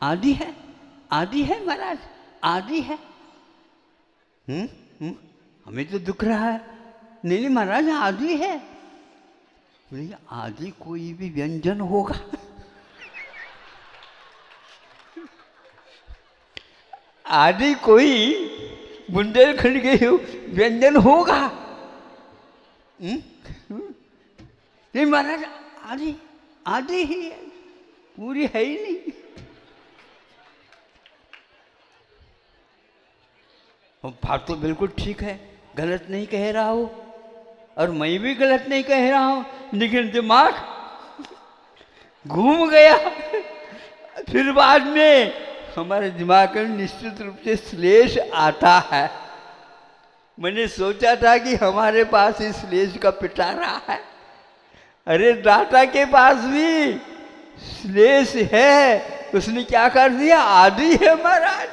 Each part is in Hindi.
आदि है, आदि है महाराज, आदि है। हमें तो दुख रहा है। नहीं नहीं महाराज, आदि है। बोले आदि कोई भी व्यंजन होगा? आदि कोई बुंदेलखंड के व्यंजन होगा? नहीं महाराज, आदि आदि ही है, पूरी है ही नहीं। बात तो बिल्कुल ठीक है, गलत नहीं कह रहा हूँ, और मैं भी गलत नहीं कह रहा हूँ, लेकिन दिमाग घूम गया। फिर बाद में हमारे दिमाग में निश्चित रूप से श्लेष आता है। मैंने सोचा था कि हमारे पास इस श्लेष का पिटारा है, अरे दाता के पास भी श्लेष है, उसने क्या कर दिया, आदि है महाराज।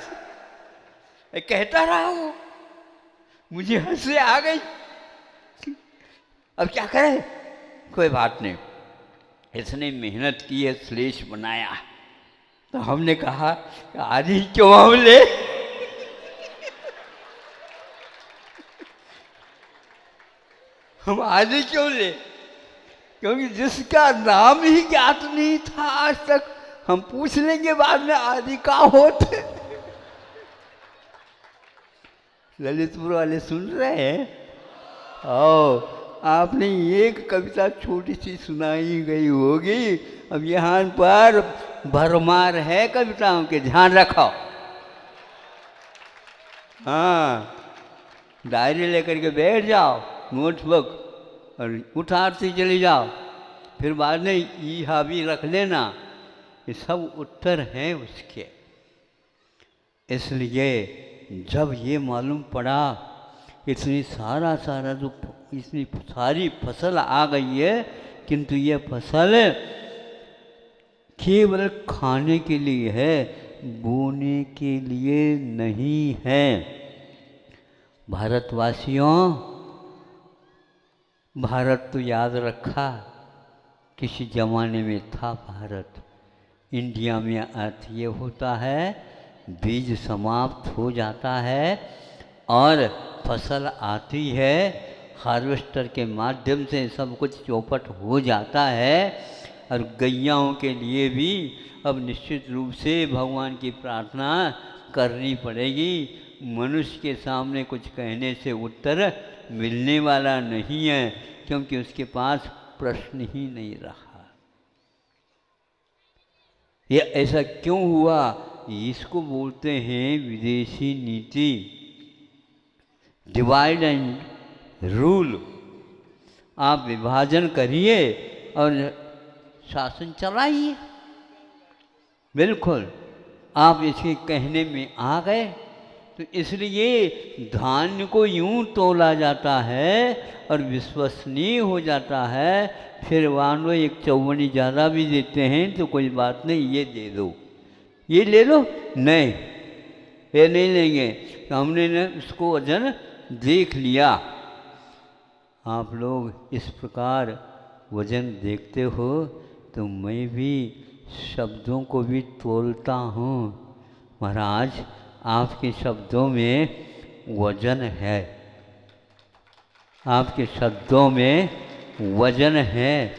कहता रहा हूं, मुझे हंसी आ गई। अब क्या करें, कोई बात नहीं, इसने मेहनत की है, श्लेष बनाया, तो हमने कहा आदि क्यों हम ले। हम आदि क्यों ले, क्योंकि जिसका नाम ही ज्ञात नहीं था आज तक, हम पूछ लेंगे बाद में आदि का होते। ललितपुर वाले सुन रहे हैं? आपने एक कविता छोटी सी सुनाई गई होगी, अब यहाँ पर भरमार है कविताओं के, ध्यान रखो। हाँ, डायरी लेकर के बैठ जाओ, नोटबुक, और उठारती चली जाओ, फिर बाद में ई भी रख लेना, ये सब उत्तर हैं उसके। इसलिए जब ये मालूम पड़ा इतनी सारा जो इतनी सारी फसल आ गई है, किंतु ये फसल केवल खाने के लिए है, बोने के लिए नहीं है। भारतवासियों, भारत तो याद रखा, किसी जमाने में था भारत। इंडिया में अर्थ ये होता है, बीज समाप्त हो जाता है और फसल आती है, हार्वेस्टर के माध्यम से सब कुछ चौपट हो जाता है। और गैयाओं के लिए भी अब निश्चित रूप से भगवान की प्रार्थना करनी पड़ेगी। मनुष्य के सामने कुछ कहने से उत्तर मिलने वाला नहीं है, क्योंकि उसके पास प्रश्न ही नहीं रहा। ये ऐसा क्यों हुआ, इसको बोलते हैं विदेशी नीति, डिवाइड एंड रूल। आप विभाजन करिए और शासन चलाइए। बिल्कुल, आप इसके कहने में आ गए, तो इसलिए धान्य को यूं तोला जाता है और विश्वसनीय हो जाता है। फिर वानो एक चौवनी ज़्यादा भी देते हैं तो कोई बात नहीं, ये दे दो, ये ले लो, नहीं ये नहीं लेंगे, तो हमने न उसको वजन देख लिया। आप लोग इस प्रकार वजन देखते हो, तो मैं भी शब्दों को भी तोलता हूँ। महाराज, आपके शब्दों में वजन है, आपके शब्दों में वजन है,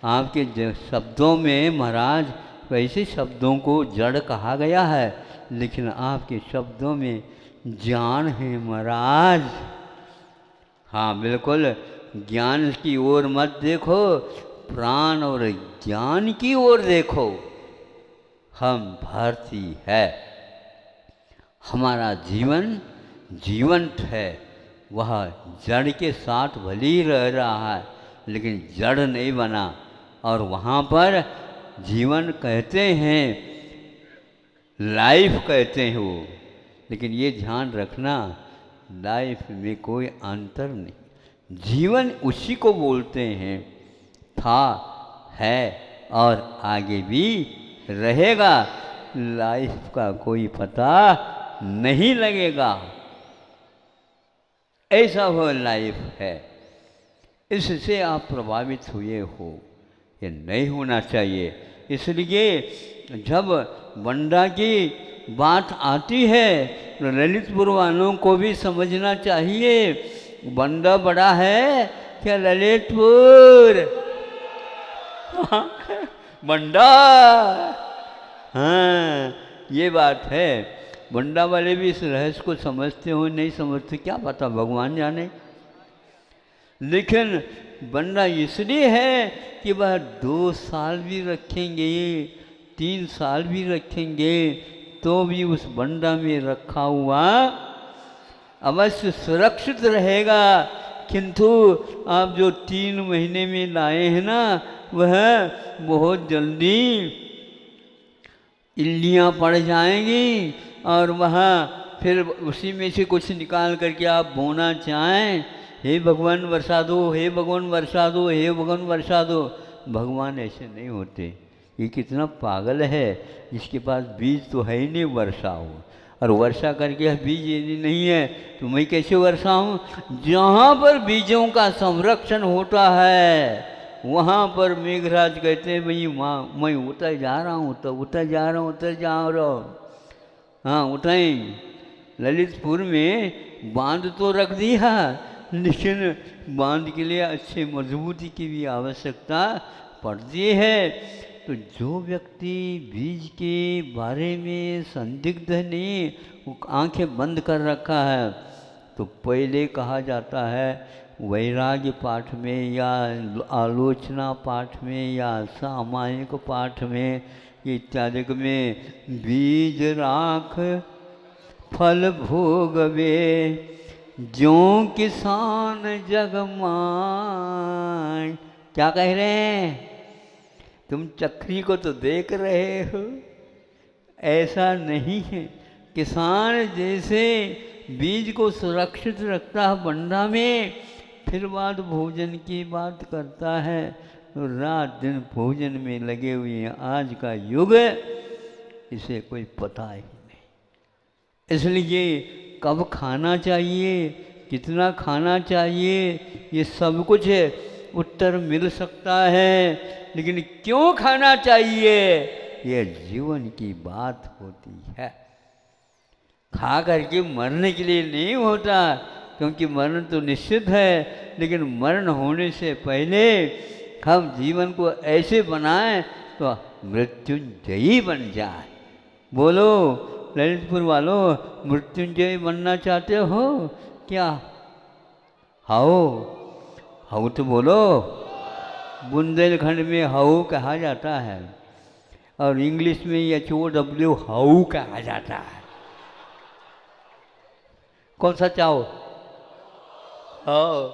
आपके शब्दों में महाराज, वैसे शब्दों को जड़ कहा गया है, लेकिन आपके शब्दों में ज्ञान है महाराज। हाँ बिल्कुल, ज्ञान की ओर मत देखो, प्राण और ज्ञान की ओर देखो। हम भारतीय है, हमारा जीवन जीवंत है, वह जड़ के साथ भले ही रह रहा है, लेकिन जड़ नहीं बना। और वहाँ पर जीवन कहते हैं, लाइफ कहते हैं वो, लेकिन ये ध्यान रखना, लाइफ में कोई अंतर नहीं, जीवन उसी को बोलते हैं, था, है और आगे भी रहेगा। लाइफ का कोई पता नहीं लगेगा, ऐसा वो लाइफ है। इससे आप प्रभावित हुए हो, ये नहीं होना चाहिए। इसलिए जब बंडा की बात आती है तो ललितपुर वालों को भी समझना चाहिए, बंडा बड़ा है क्या ललितपुर? बंडा, हाँ ये बात है। बंडा वाले भी इस रहस्य को समझते हो नहीं समझते क्या पता, भगवान जाने। लेकिन बंडा इसलिए है कि वह 2 साल भी रखेंगे, 3 साल भी रखेंगे तो भी उस बंडा में रखा हुआ अवश्य सुरक्षित रहेगा। किंतु आप जो 3 महीने में लाए हैं ना, वह बहुत जल्दी इल्लियाँ पड़ जाएंगी और वहाँ फिर उसी में से कुछ निकाल करके आप बोना चाहें, हे भगवान वर्षा दो, हे भगवान वर्षा दो, हे भगवान वर्षा दो। भगवान ऐसे नहीं होते। ये कितना पागल है, जिसके पास बीज तो है ही नहीं वर्षा हो, और वर्षा करके बीज यदि नहीं है तो मैं कैसे वर्षा हूँ? जहाँ पर बीजों का संरक्षण होता है वहाँ पर मेघराज कहते हैं भाई माँ मैं उतर जा रहा हूँ, तो उतर जा रहा हूँ, उतर जा रहा हूँ। हाँ उठाएं। ललितपुर में बांध तो रख दिया, लेकिन बांध के लिए अच्छे मजबूती की भी आवश्यकता पड़ती है। तो जो व्यक्ति बीज के बारे में संदिग्ध नहीं, वो आंखें बंद कर रखा है, तो पहले कहा जाता है वैराग्य पाठ में या आलोचना पाठ में या सामायिक पाठ में इत्यादि में, बीज राख फल भोगवे ज्यों किसान जग मान। क्या कह रहे हैं? तुम चक्री को तो देख रहे हो, ऐसा नहीं है। किसान जैसे बीज को सुरक्षित रखता है बंडा में, फिर बाद भोजन की बात करता है, तो रात दिन भोजन में लगे हुए हैं। आज का युग इसे कोई पता ही नहीं। इसलिए कब खाना चाहिए, कितना खाना चाहिए, ये सब कुछ उत्तर मिल सकता है, लेकिन क्यों खाना चाहिए ये जीवन की बात होती है। खा करके मरने के लिए नहीं होता, क्योंकि मरण तो निश्चित है, लेकिन मरण होने से पहले हम जीवन को ऐसे बनाएं तो मृत्युंजयी बन जाए। बोलो ललितपुर वालों, मृत्युंजय बनना चाहते हो क्या? हाओ हाउ तो बोलो। बुंदेलखंड में हाउ कहा जाता है और इंग्लिश में HOW हाउ कहा जाता है। कौन सा चाहो? हाउ।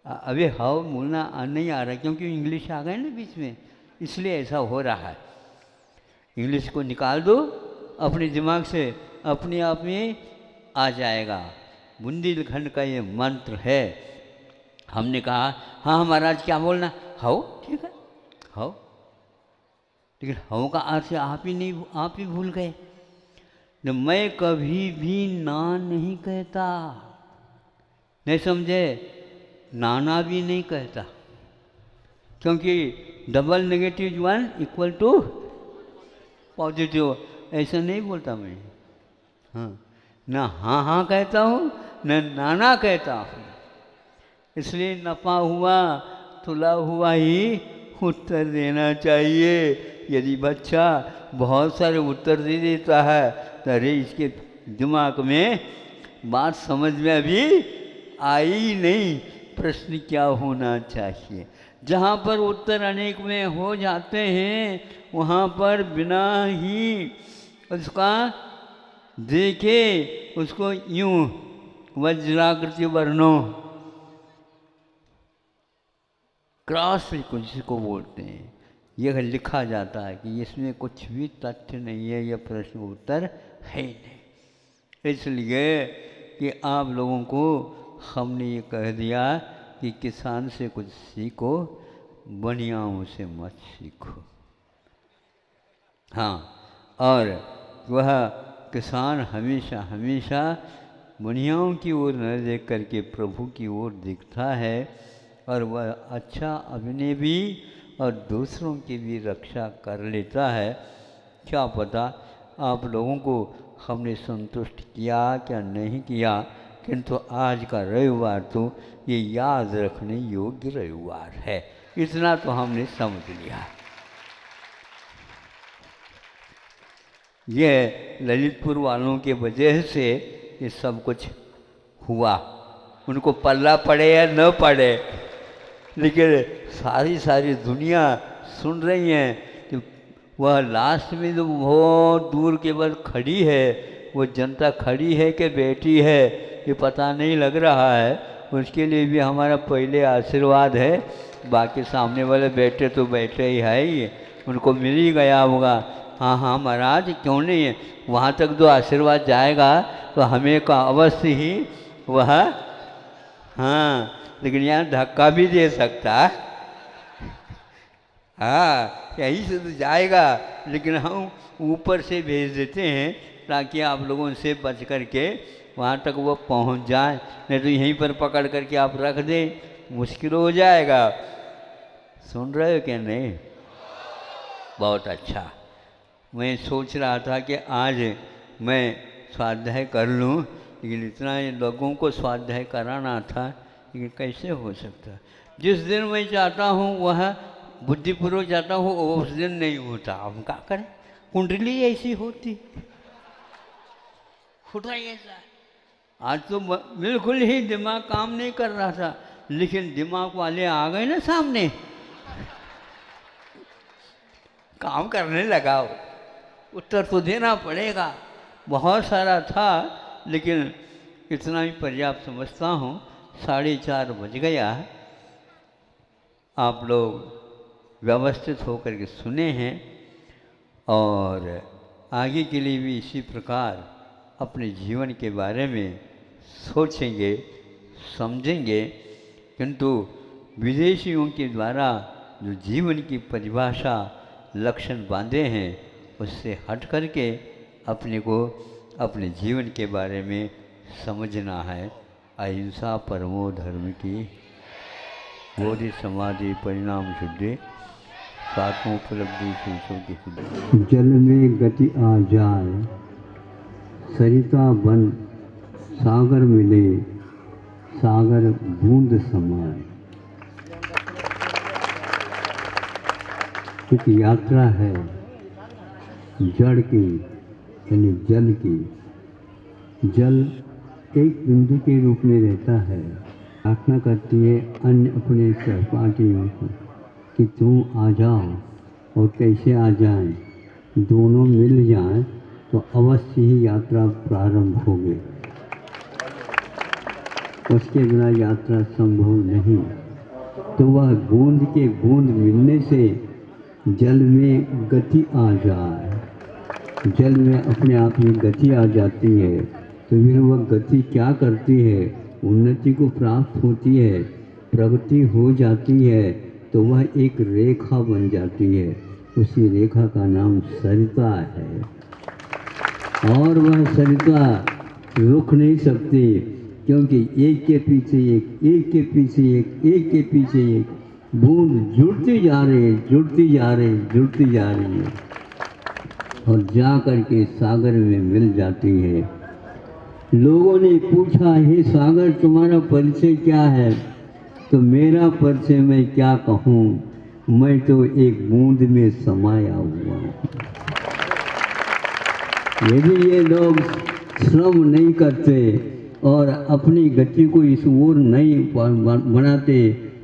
अभी हाउ बोलना नहीं आ रहा, क्योंकि इंग्लिश आ गए ना बीच में, इसलिए ऐसा हो रहा है। इंग्लिश को निकाल दो अपने दिमाग से, अपने आप में आ जाएगा। बुंदेलखंड का ये मंत्र है। हमने कहा हाँ महाराज क्या बोलना? हाउ, ठीक है हाउ, लेकिन हाउ का अर्थ आप ही भूल गए। मैं कभी भी ना नहीं कहता, नहीं समझे? नाना भी नहीं कहता, क्योंकि double negative 1 equal to positive, ऐसा नहीं बोलता मैं। हाँ ना हाँ हाँ कहता हूँ, न नाना कहता हूँ। इसलिए नफा हुआ तुला हुआ ही उत्तर देना चाहिए। यदि बच्चा बहुत सारे उत्तर दे देता है तो अरे इसके दिमाग में बात समझ में अभी आई नहीं, प्रश्न क्या होना चाहिए। जहाँ पर उत्तर अनेक में हो जाते हैं वहाँ पर बिना ही उसका देखे उसको यूँ वज्राकृति वर्णों क्रॉस जिसको बोलते हैं, यह लिखा जाता है कि इसमें कुछ भी तथ्य नहीं है, यह प्रश्न उत्तर है नहीं। इसलिए कि आप लोगों को हमने ये कह दिया कि किसान से कुछ सीखो, बनियाओं से मत सीखो। हाँ, और वह किसान हमेशा हमेशा बनियाओं की ओर न देख करके प्रभु की ओर दिखता है, और वह अच्छा अपने भी और दूसरों की भी रक्षा कर लेता है। क्या पता आप लोगों को हमने संतुष्ट किया क्या नहीं किया, किंतु आज का रविवार तो ये याद रखने योग्य रविवार है, इतना तो हमने समझ लिया। ये ललितपुर वालों के वजह से ये सब कुछ हुआ, उनको पल्ला पड़े या न पड़े, लेकिन सारी दुनिया सुन रही है कि वह लास्ट में जो बहुत दूर केवल खड़ी है, वो जनता खड़ी है कि बैठी है ये पता नहीं लग रहा है। उसके लिए भी हमारा पहले आशीर्वाद है, बाकी सामने वाले बैठे तो बैठे ही है ही, उनको मिल ही गया होगा। हाँ हाँ महाराज, क्यों नहीं है, वहाँ तक जो आशीर्वाद जाएगा तो हमें का अवश्य ही वह, हाँ, लेकिन यहाँ धक्का भी दे सकता। हाँ, यही से तो जाएगा, लेकिन हम ऊपर से भेज देते हैं ताकि आप लोगों से बच कर के वहाँ तक वो पहुँच जाए, नहीं तो यहीं पर पकड़ करके आप रख दें, मुश्किल हो जाएगा। सुन रहे हो क्या नहीं? बहुत अच्छा। मैं सोच रहा था कि आज मैं स्वाध्याय कर लूँ, लेकिन इतना लोगों को स्वाध्याय कराना था, लेकिन कैसे हो सकता। जिस दिन मैं चाहता हूँ वह बुद्धिपूर्वक चाहता हूँ, उस दिन नहीं होता। अब क्या करें, कुंडली ऐसी होती, खुदा ऐसा। आज तो बिल्कुल ही दिमाग काम नहीं कर रहा था, लेकिन दिमाग वाले आ गए ना सामने, काम करने लगा। उत्तर तो देना पड़ेगा, बहुत सारा था, लेकिन इतना ही पर्याप्त समझता हूँ। 4:30 बज गया। आप लोग व्यवस्थित होकर के सुने हैं और आगे के लिए भी इसी प्रकार अपने जीवन के बारे में सोचेंगे, समझेंगे। किंतु विदेशियों के द्वारा जो जीवन की परिभाषा, लक्षण बांधे हैं, उससे हट करके अपने को अपने जीवन के बारे में समझना है। अहिंसा परमो धर्म की, बोधि समाधि परिणाम शुद्धि, सातों उपलब्धि शीशों की शुद्धि। जल में गति आ जाए, सरिता बन सागर मिले, सागर बूंद समाए। एक यात्रा है जड़ की, यानी जल की। जल एक बिंदु के रूप में रहता है। प्रार्थना करती है अन्य अपने सहपाठियों को कि तुम आ जाओ, और कैसे आ जाएं, दोनों मिल जाएं तो अवश्य ही यात्रा प्रारंभ होगी। उसके बिना यात्रा संभव नहीं। तो वह बूंद के बूंद मिलने से जल में गति आ जाए, जल में अपने आप में गति आ जाती है। तो फिर वह गति क्या करती है, उन्नति को प्राप्त होती है, प्रगति हो जाती है। तो वह एक रेखा बन जाती है, उसी रेखा का नाम सरिता है। और वह सरिता रुक नहीं सकती, क्योंकि एक के पीछे एक, एक के पीछे एक, एक के पीछे एक बूंद जुड़ती जा रही है, जुड़ती जा रही है, जुड़ती जा रही है, और जा करके सागर में मिल जाती है। लोगों ने पूछा, हे सागर तुम्हारा परिचय क्या है? तो मेरा परिचय मैं क्या कहूँ, मैं तो एक बूंद में समाया हुआ हूँ। यदि ये लोग श्रम नहीं करते और अपनी गति को इस ओर नहीं बनाते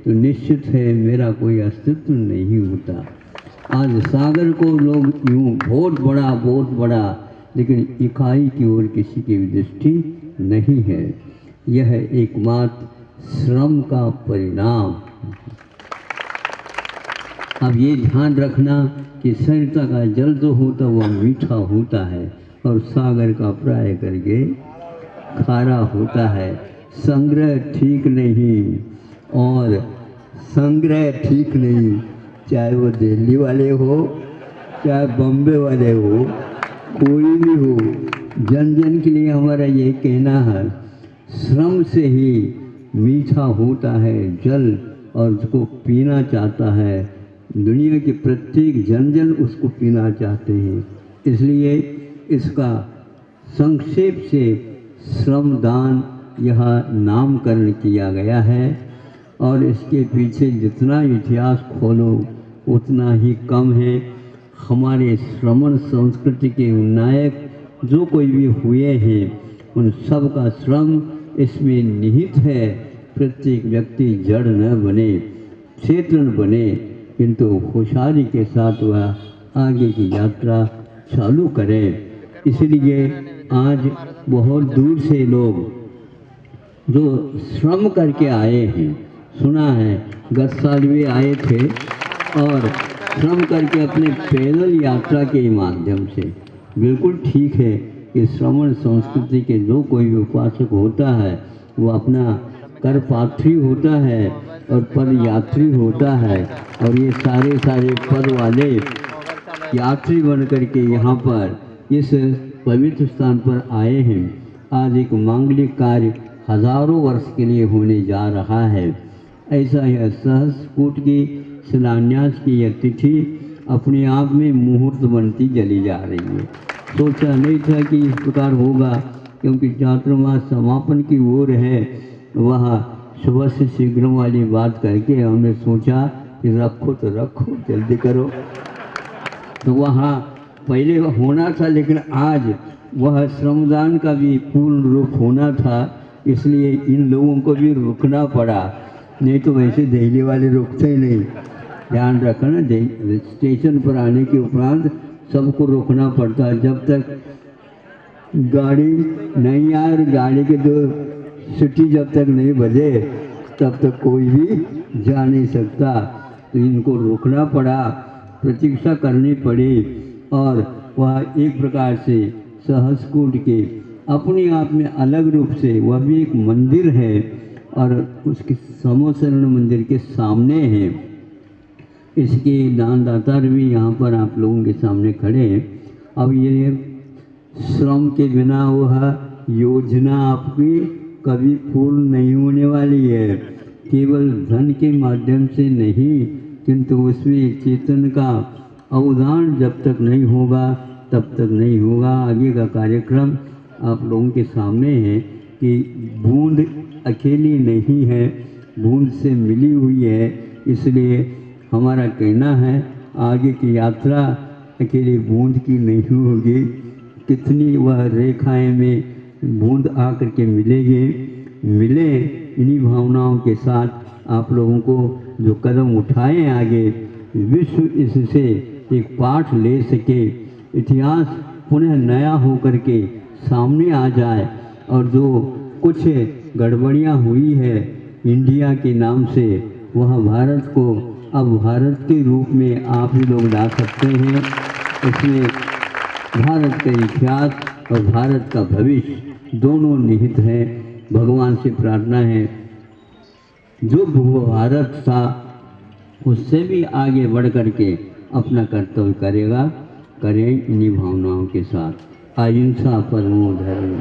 तो निश्चित है मेरा कोई अस्तित्व नहीं होता। आज सागर को लोग यूँ बहुत बड़ा, लेकिन इकाई की ओर किसी की दृष्टि नहीं है। यह एकमात्र श्रम का परिणाम। अब ये ध्यान रखना कि सरिता का जल जो होता वह मीठा होता है, और सागर का प्राय करके खारा होता है। संग्रह ठीक नहीं, और संग्रह ठीक नहीं, चाहे वो दिल्ली वाले हो, चाहे बम्बे वाले हो, कोई भी हो। जन जन के लिए हमारा ये कहना है, श्रम से ही मीठा होता है जल, और उसको पीना चाहता है। दुनिया के प्रत्येक जन जन उसको पीना चाहते हैं। इसलिए इसका संक्षेप से श्रमदान यह नामकरण किया गया है और इसके पीछे जितना इतिहास खोलो उतना ही कम है। हमारे श्रमण संस्कृति के नायक जो कोई भी हुए हैं उन सब का श्रम इसमें निहित है। प्रत्येक व्यक्ति जड़ न बने, चेतन बने, किंतु होशियारी के साथ वह आगे की यात्रा चालू करे। इसलिए आज बहुत दूर से लोग जो श्रम करके आए हैं, सुना है गत साल भी आए थे और श्रम करके अपने पैदल यात्रा के माध्यम से, बिल्कुल ठीक है कि श्रवण संस्कृति के जो कोई उपासक होता है वो अपना कर पात्री होता है और पद यात्री होता है और ये सारे पद वाले यात्री बन करके यहाँ पर इस पवित्र स्थान पर आए हैं। आज एक मांगलिक कार्य हजारों वर्ष के लिए होने जा रहा है। ऐसा यह सहस्त्रकूट की शिलान्यास की यह तिथि अपने आप में मुहूर्त बनती चली जा रही है। सोचा नहीं था कि इस प्रकार होगा, क्योंकि चातुर्मास समापन की ओर है। वह सुबह से शीघ्र वाली बात करके हमने सोचा कि रखो तो रखो, जल्दी करो। तो वहाँ पहले होना था, लेकिन आज वह श्रमदान का भी पूर्ण रूप होना था, इसलिए इन लोगों को भी रुकना पड़ा। नहीं तो वैसे दिल्ली वाले रुकते ही नहीं। ध्यान रखना, स्टेशन पर आने के उपरांत सबको रोकना पड़ता है। जब तक गाड़ी नहीं आए और गाड़ी के दो सीटी जब तक नहीं बजे तब तक कोई भी जा नहीं सकता। तो इनको रोकना पड़ा, प्रतीक्षा करनी पड़ी और वह एक प्रकार से सहस्त्रकूट के अपने आप में अलग रूप से वह भी एक मंदिर है और उसके समोसरण मंदिर के सामने है। इसके दानदाता भी यहाँ पर आप लोगों के सामने खड़े हैं। अब ये श्रम के बिना वह योजना आपकी कभी पूर्ण नहीं होने वाली है। केवल धन के माध्यम से नहीं, किंतु उसमें चेतन का अवदान जब तक नहीं होगा तब तक नहीं होगा। आगे का कार्यक्रम आप लोगों के सामने है कि बूंद अकेली नहीं है, बूंद से मिली हुई है। इसलिए हमारा कहना है आगे की यात्रा अकेली बूंद की नहीं होगी। कितनी वह रेखाएं में बूंद आकर के मिले इन्हीं भावनाओं के साथ आप लोगों को जो कदम उठाए आगे, विश्व इससे एक पाठ ले सके, इतिहास पुनः नया हो करके सामने आ जाए और जो कुछ गड़बड़ियाँ हुई है इंडिया के नाम से, वह भारत को अब भारत के रूप में आप ही लोग ला सकते हैं। इसमें भारत का इतिहास और भारत का भविष्य दोनों निहित हैं। भगवान से प्रार्थना है जो भारत था उससे भी आगे बढ़ कर के अपना कर्तव्य करें इन्हीं भावनाओं के साथ। अहिंसा परमो धर्म।